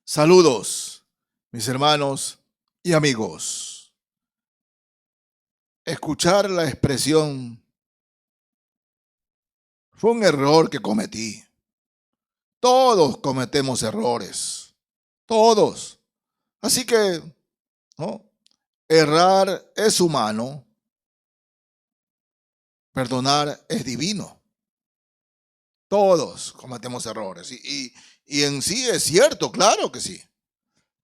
Saludos, mis hermanos y amigos. Escuchar la expresión fue un error que cometí. Todos cometemos errores, todos. Así que, ¿no? Errar es humano, perdonar es divino. Todos cometemos errores y en sí es cierto, claro que sí.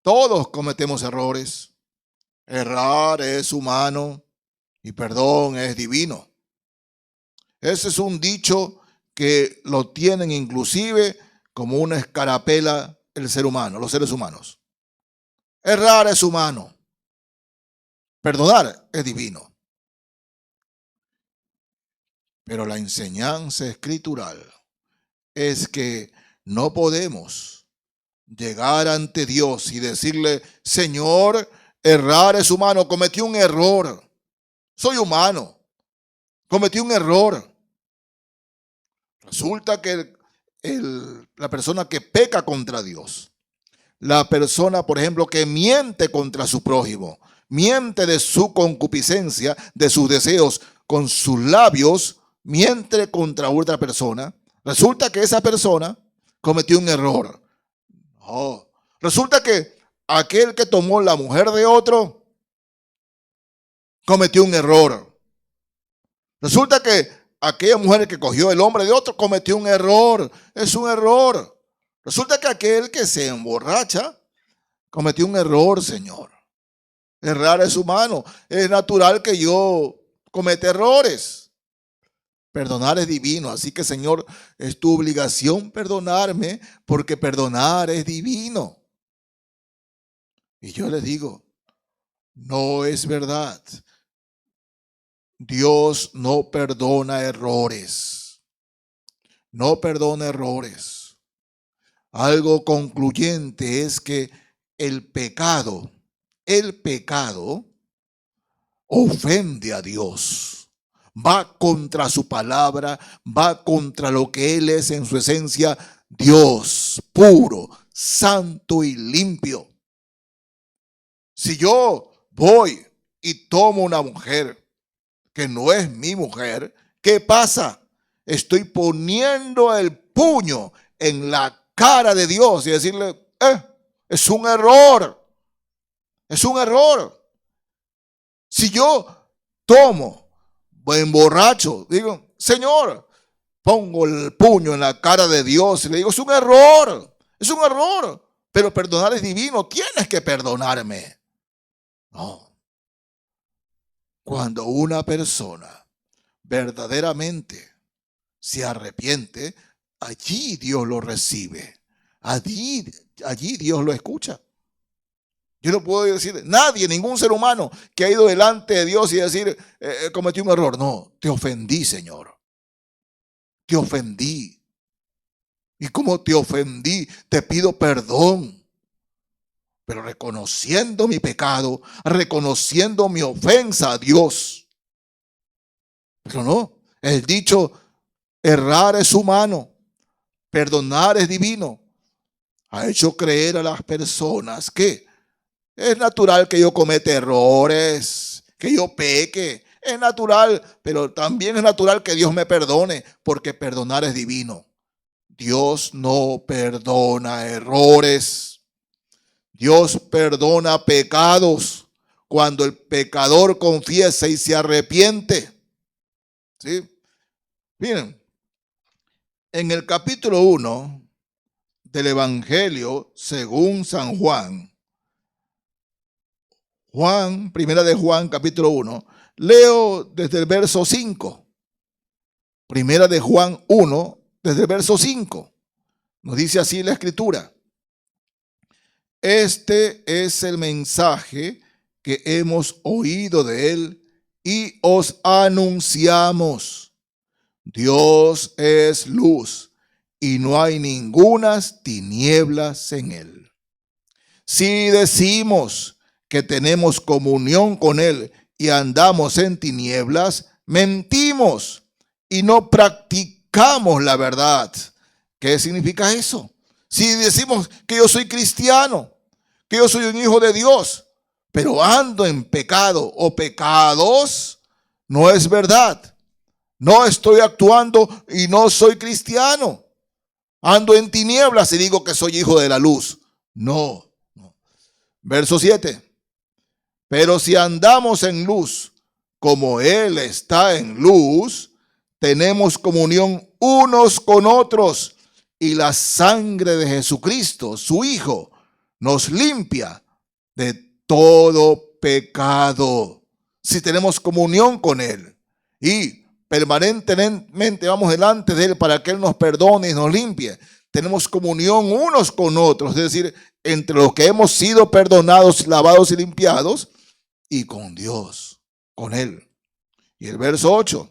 Todos cometemos errores. Errar es humano y perdón es divino. Ese es un dicho que lo tienen inclusive como una escarapela el ser humano, los seres humanos. Errar es humano, perdonar es divino. Pero la enseñanza escritural es que no podemos llegar ante Dios y decirle: Señor, errar es humano, cometí un error, soy humano, cometí un error. Resulta que la persona que peca contra Dios, la persona, por ejemplo, que miente contra su prójimo, miente de su concupiscencia, de sus deseos, con sus labios, miente contra otra persona, resulta que esa persona cometió un error. No. Resulta que aquel que tomó la mujer de otro cometió un error. Resulta que aquella mujer que cogió el hombre de otro cometió un error. Es un error. Resulta que aquel que se emborracha cometió un error, Señor. Errar es humano. Es natural que yo cometa errores. Perdonar es divino. Así que, Señor, es tu obligación perdonarme, porque perdonar es divino. Y yo les digo, no es verdad. Dios no perdona errores. No perdona errores. Algo concluyente es que el pecado ofende a Dios. Va contra su palabra, va contra lo que Él es en su esencia, Dios puro, santo y limpio. Si yo voy y tomo una mujer que no es mi mujer, ¿qué pasa? Estoy poniendo el puño en la cara de Dios y decirle: es un error, es un error. Si yo tomo, emborracho, digo: Señor, pongo el puño en la cara de Dios y le digo: es un error, pero perdonar es divino, tienes que perdonarme. No. Cuando una persona verdaderamente se arrepiente, allí Dios lo recibe. Allí Dios lo escucha. Yo no puedo decir, nadie, ningún ser humano que ha ido delante de Dios y decir, cometí un error. No, te ofendí, Señor. Te ofendí. Y como te ofendí, te pido perdón. Pero reconociendo mi pecado, reconociendo mi ofensa a Dios. Pero no, el dicho, errar es humano, perdonar es divino, ha hecho creer a las personas que es natural que yo cometa errores, que yo peque, es natural, pero también es natural que Dios me perdone, porque perdonar es divino. Dios no perdona errores, Dios perdona pecados cuando el pecador confiesa y se arrepiente. ¿Sí? Miren, en el capítulo 1 del Evangelio según San Juan, primera de Juan, capítulo 1, leo desde el verso 5. Primera de Juan 1, desde el verso 5. Nos dice así la Escritura: este es el mensaje que hemos oído de él y os anunciamos. Dios es luz y no hay ningunas tinieblas en él. Si decimos que tenemos comunión con él y andamos en tinieblas, mentimos y no practicamos la verdad. ¿Qué significa eso? Si decimos que yo soy cristiano, que yo soy un hijo de Dios, pero ando en pecado o pecados, no es verdad. No estoy actuando y no soy cristiano. Ando en tinieblas y digo que soy hijo de la luz. No. Verso 7. Pero si andamos en luz, como Él está en luz, tenemos comunión unos con otros, y la sangre de Jesucristo, su Hijo, nos limpia de todo pecado. Si tenemos comunión con Él y permanentemente vamos delante de Él para que Él nos perdone y nos limpie, tenemos comunión unos con otros, es decir, entre los que hemos sido perdonados, lavados y limpiados, y con Dios, con Él. Y el verso 8.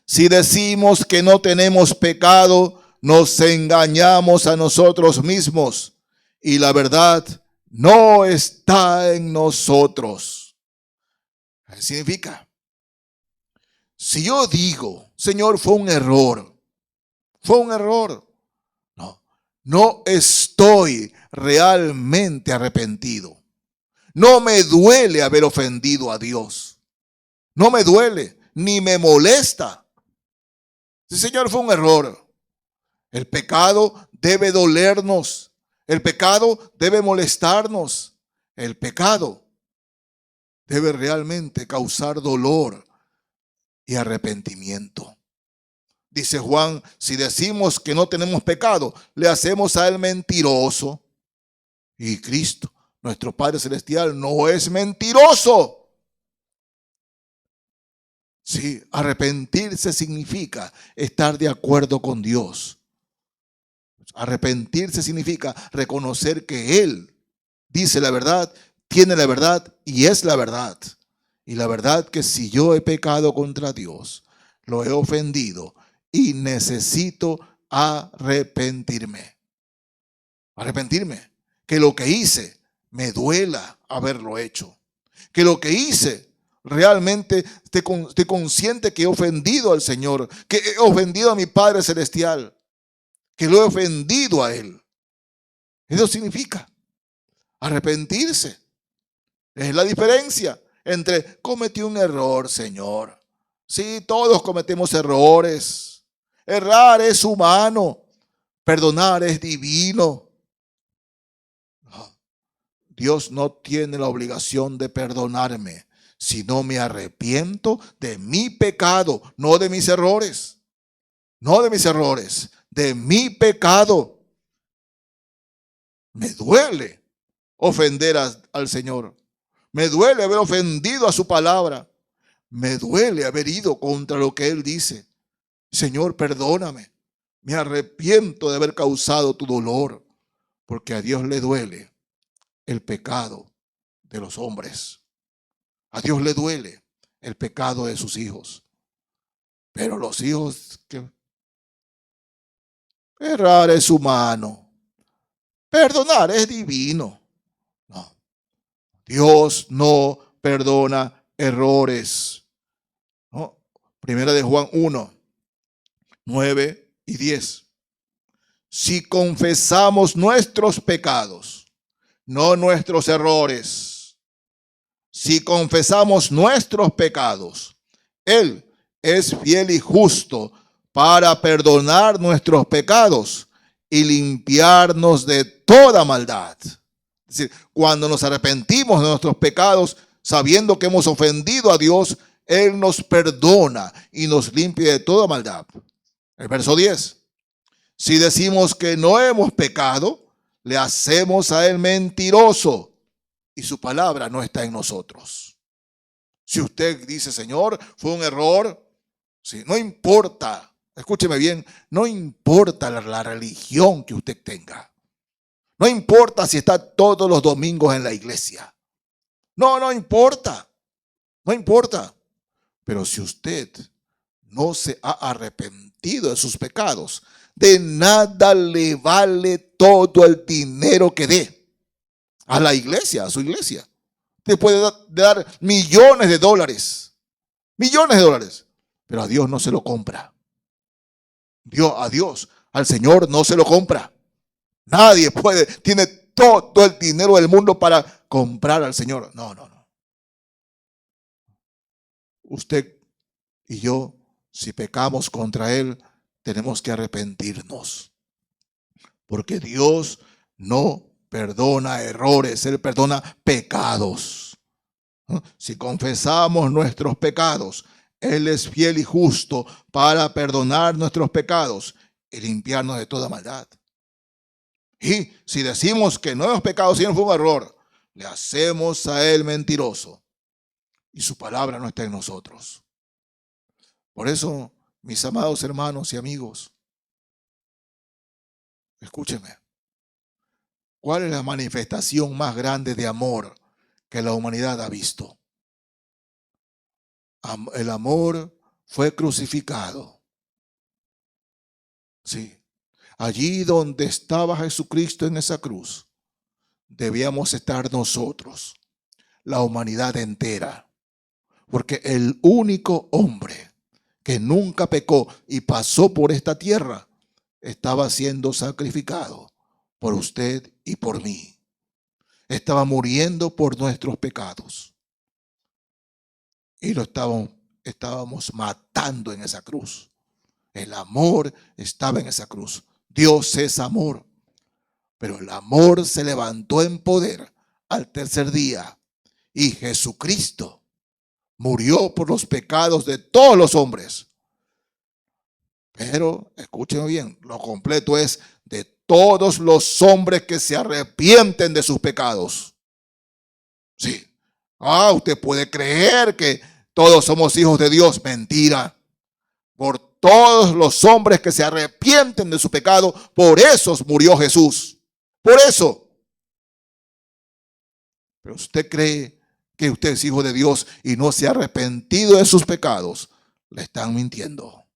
Si decimos que no tenemos pecado, nos engañamos a nosotros mismos y la verdad no está en nosotros. ¿Qué significa? Si yo digo, Señor, fue un error. No estoy realmente arrepentido. No me duele haber ofendido a Dios. No me duele, ni me molesta. Sí, Señor, fue un error. El pecado debe dolernos. El pecado debe molestarnos. El pecado debe realmente causar dolor y arrepentimiento. Dice Juan, si decimos que no tenemos pecado, le hacemos a Él mentiroso. Y Cristo, nuestro Padre Celestial, no es mentiroso. Sí, arrepentirse significa estar de acuerdo con Dios. Arrepentirse significa reconocer que Él dice la verdad, tiene la verdad y es la verdad. Y la verdad que si yo he pecado contra Dios, lo he ofendido y necesito arrepentirme. Arrepentirme. Que lo que hice me duela haberlo hecho. Que lo que hice realmente estoy consciente que he ofendido al Señor, que he ofendido a mi Padre Celestial, que lo he ofendido a Él. Eso significa arrepentirse. Es la diferencia entre cometí un error, Señor. Sí, todos cometemos errores. Errar es humano, perdonar es divino. Dios no tiene la obligación de perdonarme si no me arrepiento de mi pecado, no de mis errores. No de mis errores, de mi pecado. Me duele ofender al Señor. Me duele haber ofendido a su palabra. Me duele haber ido contra lo que Él dice. Señor, perdóname. Me arrepiento de haber causado tu dolor, porque a Dios le duele el pecado de los hombres. A Dios le duele el pecado de sus hijos. Pero los hijos que errar es humano, perdonar es divino. No, Dios no perdona errores. No. Primera de Juan 1, 9 y 10. Si confesamos nuestros pecados, no nuestros errores. Si confesamos nuestros pecados, Él es fiel y justo para perdonar nuestros pecados y limpiarnos de toda maldad. Es decir, cuando nos arrepentimos de nuestros pecados, sabiendo que hemos ofendido a Dios, Él nos perdona y nos limpia de toda maldad. El verso 10. Si decimos que no hemos pecado, le hacemos a Él mentiroso y su palabra no está en nosotros. Si usted dice, Señor, fue un error, sí, no importa, escúcheme bien, no importa la religión que usted tenga. No importa si está todos los domingos en la iglesia. No importa. No importa. Pero si usted no se ha arrepentido de sus pecados, de nada le vale todo el dinero que dé a la iglesia, a su iglesia. Usted puede dar millones de dólares, pero a Dios no se lo compra. A Dios, al Señor no se lo compra. Nadie tiene todo el dinero del mundo para comprar al Señor. No, no, no. Usted y yo, si pecamos contra Él, tenemos que arrepentirnos. Porque Dios no perdona errores, Él perdona pecados. Si confesamos nuestros pecados, Él es fiel y justo para perdonar nuestros pecados y limpiarnos de toda maldad. Y si decimos que no hemos pecado, sino fue un error, le hacemos a Él mentiroso y su palabra no está en nosotros. Por eso, mis amados hermanos y amigos, escúchenme. ¿Cuál es la manifestación más grande de amor que la humanidad ha visto? El amor fue crucificado. Sí. Allí donde estaba Jesucristo en esa cruz, debíamos estar nosotros, la humanidad entera. Porque el único hombre que nunca pecó y pasó por esta tierra estaba siendo sacrificado por usted y por mí. Estaba muriendo por nuestros pecados. Y lo estábamos matando en esa cruz. El amor estaba en esa cruz. Dios es amor. Pero el amor se levantó en poder al tercer día. Y Jesucristo murió por los pecados de todos los hombres. Pero, escúchenme bien, lo completo es de todos los hombres que se arrepienten de sus pecados. Sí. Usted puede creer que todos somos hijos de Dios. Mentira. Por todos los hombres que se arrepienten de su pecado, por esos murió Jesús. Por eso. Pero usted cree que usted es hijo de Dios y no se ha arrepentido de sus pecados. Le están mintiendo.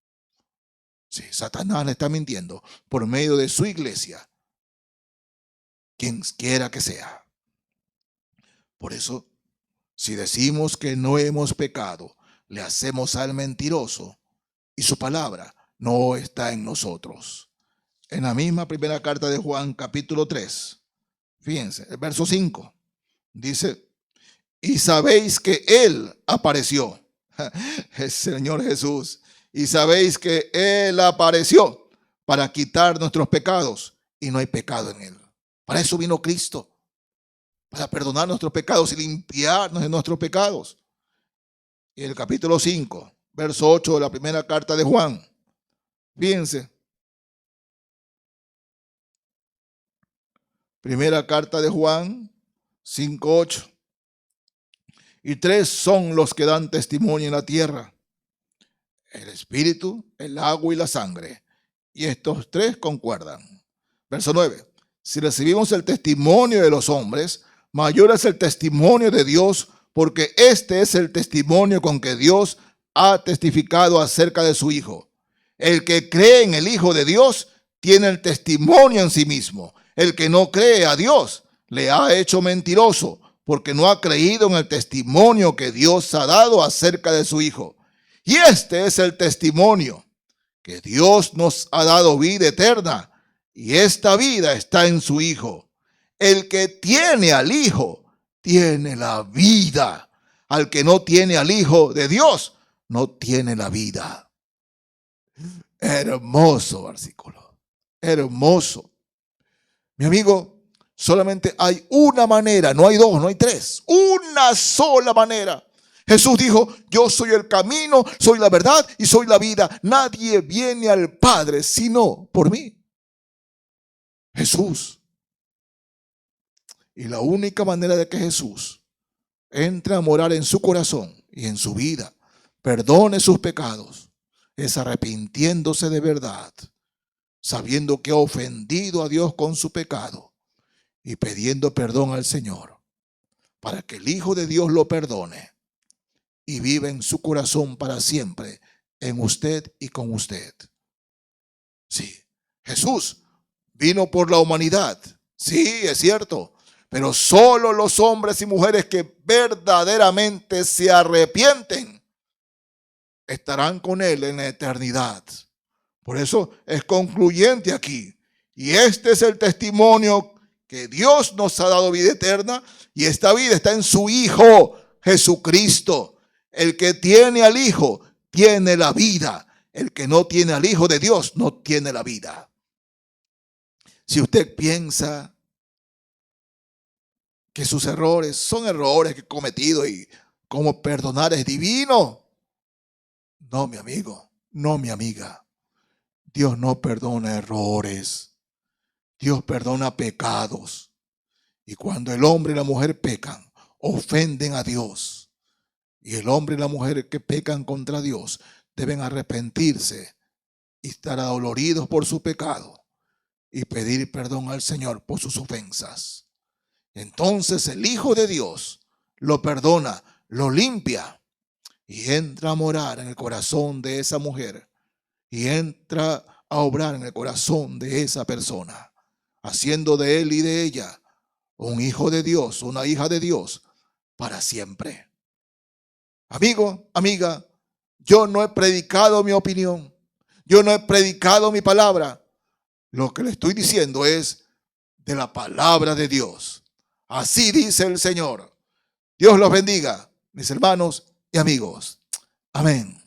Sí, Satanás le está mintiendo por medio de su iglesia. Quien quiera que sea. Por eso, si decimos que no hemos pecado, le hacemos al mentiroso y su palabra no está en nosotros. En la misma primera carta de Juan, capítulo 3, fíjense, el verso 5, dice, y sabéis que Él apareció, el Señor Jesús, y sabéis que Él apareció para quitar nuestros pecados y no hay pecado en Él. Para eso vino Cristo, para perdonar nuestros pecados y limpiarnos de nuestros pecados. Y en el capítulo 5, verso 8 de la primera carta de Juan, fíjense, primera carta de Juan 5:8. Y tres son los que dan testimonio en la tierra: el espíritu, el agua y la sangre. Y estos tres concuerdan. Verso 9. Si recibimos el testimonio de los hombres, mayor es el testimonio de Dios, porque este es el testimonio con que Dios ha testificado acerca de su Hijo. El que cree en el Hijo de Dios tiene el testimonio en sí mismo. El que no cree a Dios le ha hecho mentiroso, porque no ha creído en el testimonio que Dios ha dado acerca de su Hijo. Y este es el testimonio, que Dios nos ha dado vida eterna, y esta vida está en su Hijo. El que tiene al Hijo, tiene la vida. Al que no tiene al Hijo de Dios, no tiene la vida. Hermoso versículo. Hermoso. Mi amigo, solamente hay una manera, no hay dos, no hay tres. Una sola manera. Jesús dijo, yo soy el camino, soy la verdad y soy la vida. Nadie viene al Padre sino por mí. Jesús. Y la única manera de que Jesús entre a morar en su corazón y en su vida, perdone sus pecados, es arrepintiéndose de verdad, sabiendo que ha ofendido a Dios con su pecado y pidiendo perdón al Señor, para que el Hijo de Dios lo perdone y viva en su corazón para siempre, en usted y con usted. Sí, Jesús vino por la humanidad, sí, es cierto, pero solo los hombres y mujeres que verdaderamente se arrepienten estarán con Él en la eternidad. Por eso es concluyente aquí. Y este es el testimonio que Dios nos ha dado vida eterna, y esta vida está en su Hijo Jesucristo. El que tiene al Hijo tiene la vida. El que no tiene al Hijo de Dios no tiene la vida. Si usted piensa que sus errores son errores que he cometido y cómo perdonar es divino, no, mi amigo, no, mi amiga. Dios no perdona errores. Dios perdona pecados. Y cuando el hombre y la mujer pecan, ofenden a Dios. Y el hombre y la mujer que pecan contra Dios deben arrepentirse y estar adoloridos por su pecado y pedir perdón al Señor por sus ofensas. Entonces el Hijo de Dios lo perdona, lo limpia y entra a morar en el corazón de esa mujer y entra a obrar en el corazón de esa persona, haciendo de él y de ella un hijo de Dios, una hija de Dios para siempre. Amigo, amiga, yo no he predicado mi opinión, yo no he predicado mi palabra. Lo que le estoy diciendo es de la palabra de Dios. Así dice el Señor. Dios los bendiga, mis hermanos y amigos. Amén.